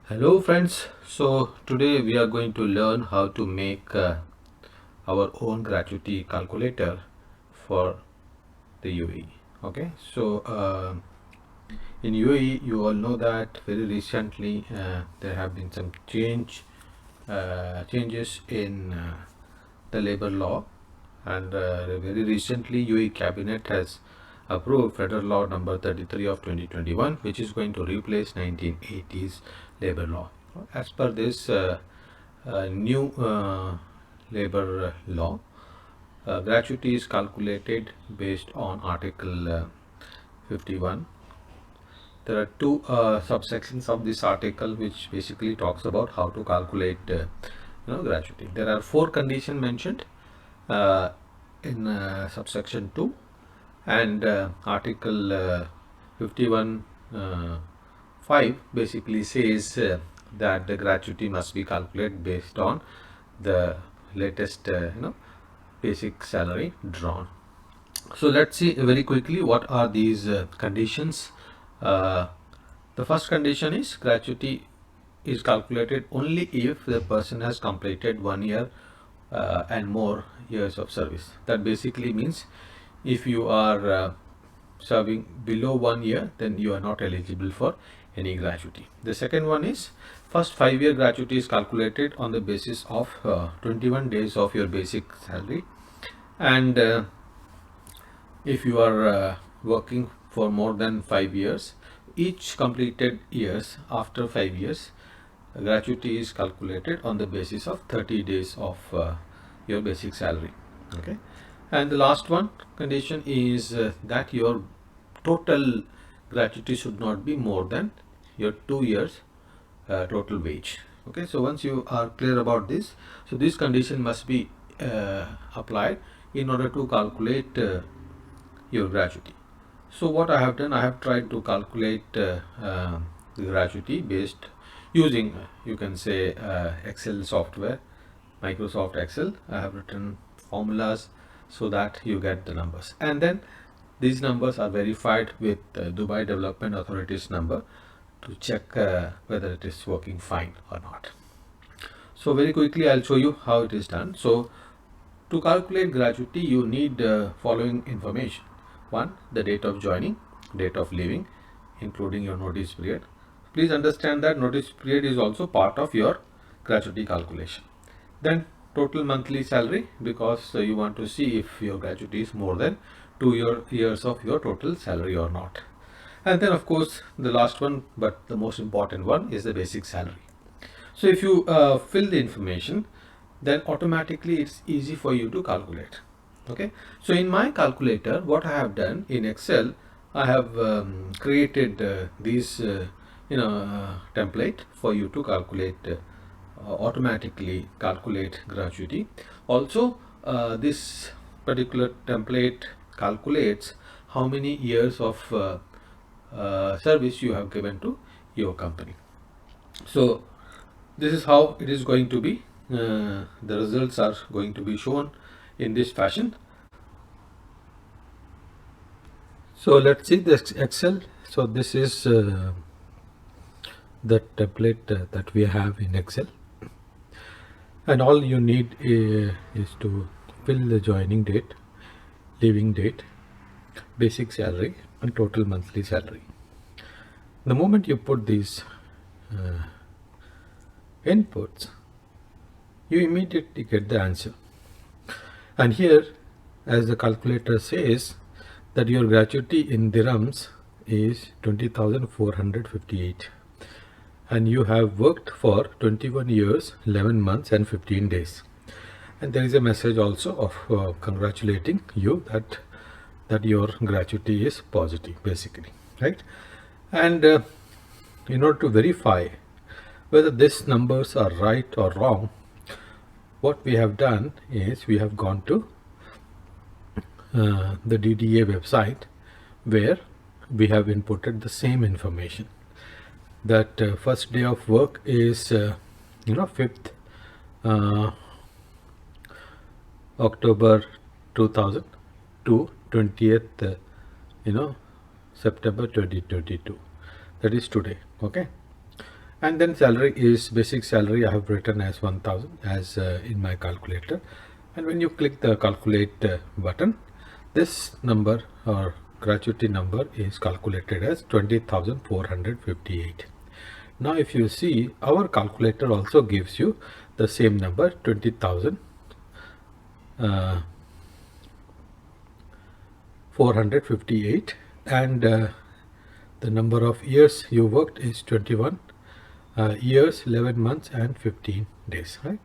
Hello friends, so today we are going to learn how to make our own gratuity calculator for the UAE. Okay, so in UAE you all know that very recently there have been some changes in the labor law, and very recently UAE cabinet has approved federal law number 33 of 2021, which is going to replace 1980s labor law. As per this new labor law, gratuity is calculated based on article 51. There are two subsections of this article which basically talks about how to calculate gratuity. There are four conditions mentioned uh, in subsection 2, and article 51 5 basically says that the gratuity must be calculated based on the latest basic salary drawn. So let's see very quickly what are these conditions. uh, the first condition is gratuity is calculated only if the person has completed 1 year and more years of service. That basically means if you are serving below 1 year, then you are not eligible for any gratuity. The second one is first 5 year gratuity is calculated on the basis of 21 days of your basic salary, and if you are working for more than 5 years, each completed years after 5 years, gratuity is calculated on the basis of 30 days of your basic salary. Okay, and the last one condition is that your total gratuity should not be more than your 2 years total wage. Okay, so once you are clear about this, so this condition must be applied in order to calculate your gratuity. So what I have done, I have tried to calculate the gratuity based using you can say Excel software, Microsoft Excel. I have written formulas so that you get the numbers, and then these numbers are verified with Dubai Development Authority's number to check whether it is working fine or not. So very quickly I'll show you how it is done. So to calculate gratuity, you need following information. One, the date of joining, date of leaving, including your notice period. Please understand that notice period is also part of your gratuity calculation. Then total monthly salary, because you want to see if your gratuity is more than 2 years of your total salary or not. And then of course the last one, but the most important one, is the basic salary. So if you fill the information, then automatically it's easy for you to calculate. Okay, so in my calculator, what I have done in Excel, I have created these template for you to calculate automatically calculate gratuity. Also this particular template calculates how many years of service you have given to your company. So this is how it is going to be. The results are going to be shown in this fashion. So let's see this Excel. So this is the template that we have in Excel, and all you need is to fill the joining date, leaving date, basic salary, and total monthly salary. The moment you put these inputs, you immediately get the answer. And here, as the calculator says, that your gratuity in dirhams is 20,458, and you have worked for 21 years 11 months and 15 days. And there is a message also of congratulating you that your gratuity is positive, basically, right? And in order to verify whether these numbers are right or wrong, what we have done is we have gone to the DDA website, where we have inputted the same information, that first day of work is 5th October 2000 to 20th September 2022, that is today. Okay, And then salary is basic salary I have written as 1000 as in my calculator. And when you click the calculate button, this number or gratuity number is calculated as 20,458. Now if you see, our calculator also gives you the same number, 20,458, and the number of years you worked is 21 years, 11 months and 15 days, right?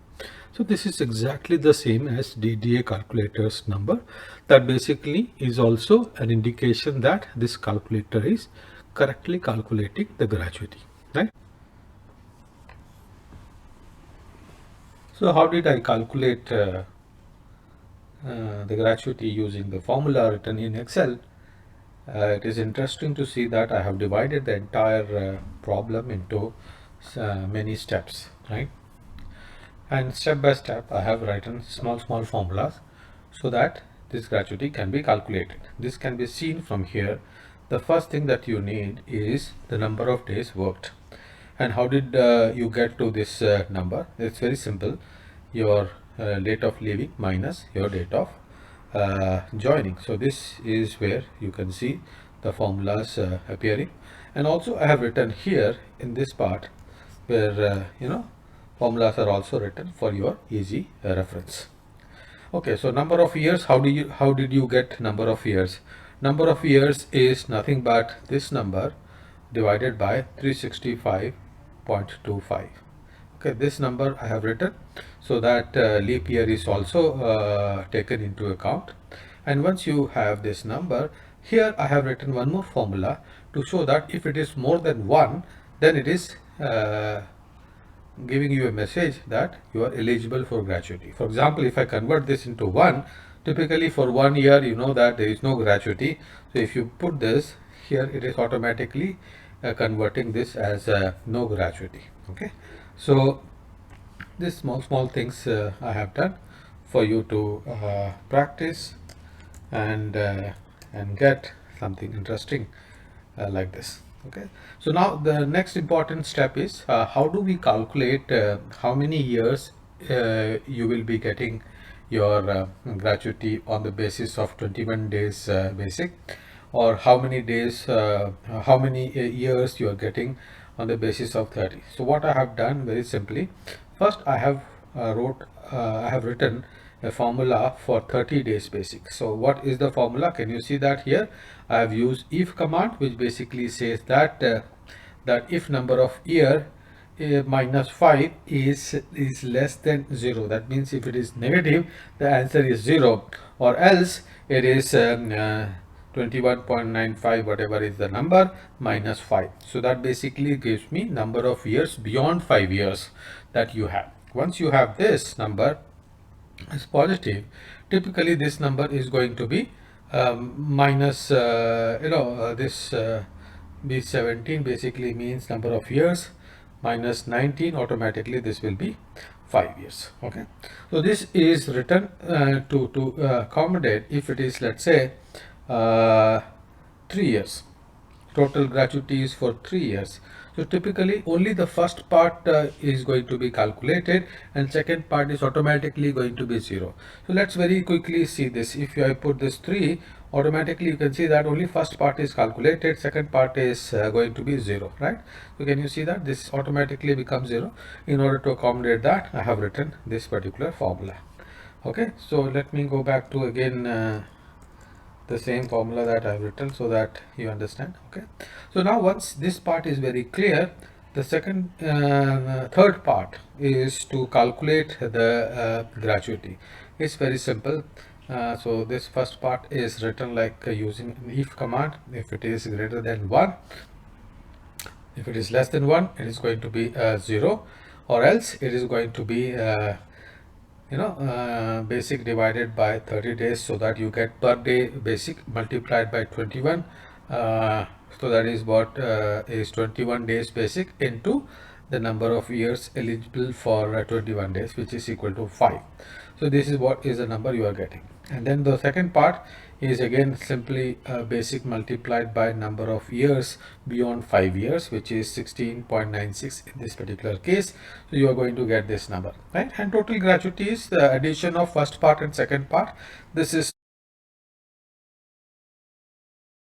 So this is exactly the same as DDA calculator's number. That basically is also an indication that this calculator is correctly calculating the gratuity, right? So how did I calculate the gratuity using the formula written in Excel? It is interesting to see that I have divided the entire problem into many steps, right? And step by step I have written small formulas so that this gratuity can be calculated. This can be seen from here. The first thing that you need is the number of days worked. And how did you get to this number? It's very simple. Your date of leaving minus your date of joining. So this is where you can see the formulas appearing. And also I have written here in this part where formulas are also written for your easy reference. Okay, so number of years, how did you get number of years? Number of years is nothing but this number divided by 365.25. Okay, this number I have written so that leap year is also taken into account. And once you have this number, here I have written one more formula to show that if it is more than 1, then it is giving you a message that you are eligible for gratuity. For example, if I convert this into 1, typically for 1 year you know that there is no gratuity. So if you put this here, it is automatically converting this as no gratuity. Okay, so this small things I have done for you to practice and get something interesting like this. Okay, so now the next important step is how do we calculate how many years you will be getting your gratuity on the basis of 21 days basic, or how many days how many years you are getting on the basis of 30. So what I have done very simply, first I have written a formula for 30 days basic. So what is the formula? Can you see that here? I have used if command, which basically says that that if number of year minus 5 is less than 0, that means if it is negative, the answer is 0, or else it is 21.95, whatever is the number, minus 5. So that basically gives me number of years beyond 5 years that you have. Once you have this number is positive, typically this number is going to be minus this B17 basically means number of years, minus 19, automatically this will be 5 years. Okay, so this is written to accommodate if it is, let's say, 3 years. Total gratuity is for 3 years. So typically only the first part is going to be calculated and second part is automatically going to be 0. So let's very quickly see this. If I put this 3, automatically you can see that only first part is calculated, second part is going to be 0, right? So can you see that this automatically becomes 0? In order to accommodate that, I have written this particular formula. Okay, so let me go back to again the same formula that I've written so that you understand. Okay, so now once this part is very clear, the third part is to calculate the gratuity. It's very simple. So this first part is written like using an if command. If it is greater than 1, if it is less than 1, it is going to be 0, or else it is going to be basic divided by 30 days, so that you get per day basic multiplied by 21. So that is what is 21 days basic into the number of years eligible for 21 days, which is equal to 5. So this is what is the number you are getting. And then the second part, is again simply basic multiplied by number of years beyond 5 years, which is 16.96 in this particular case. So you are going to get this number, right? And total gratuity is the addition of first part and second part. This is